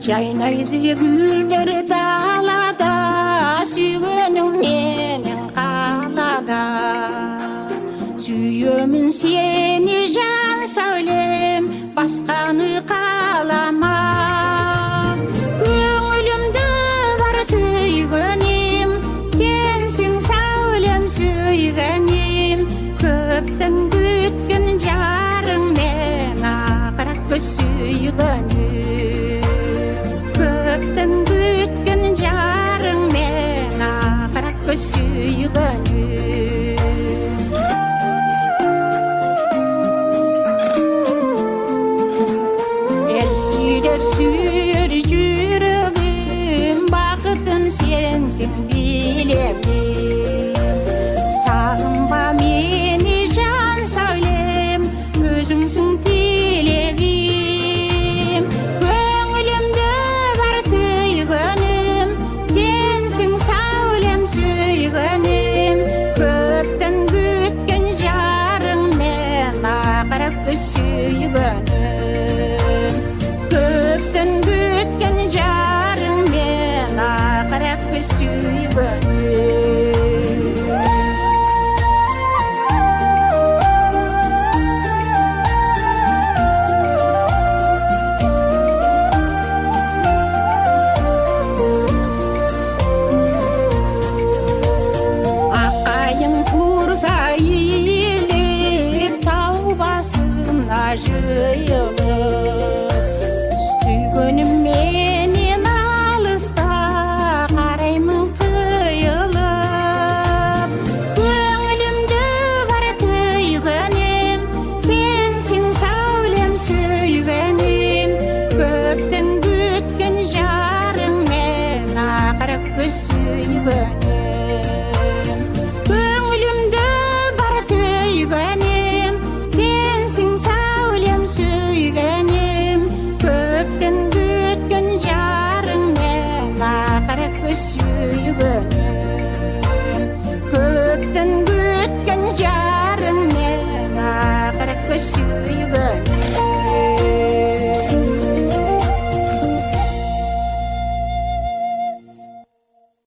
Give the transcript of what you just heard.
Жайнайды гүлдер далада, сүйгенің менің қалада. Сүйемін сені жан сәулем, басқаны қалама. Көңілімді бар түйгенім, сенсің сәулем сүйгенім. Көптің күткен жарың мен ақырақ көз сүйгенім. Көптің күткен жарың мен ақырақ көз сүйгенім. Елжіреп сүйер жүрегім, бақытым сенсің билемін. Сағынба мені жан сәулем, өзіңсің тілегім. Көңілімді бар түйгенім, сенсің сәулем сүйгенім. Көптің күткен жарың мен ақырақ көз сүйгенім. Көптің күткен жарың мен ақырақ көз сүйгенім. Аққайың тұрса иіліп, тау басына жиылып. Сүйгенім менен алыста, қараймын қиылып. Көңілімді бар түйгенім, сенсің сәулем сүйгенім. Көптің күткен жарың мен ақырақ көз сүйгенім. Көңілімді бар түйгенім, сенсің сәулем сүйгенім. Көптің күткен жарың мен ақырақ көз сүйгенім.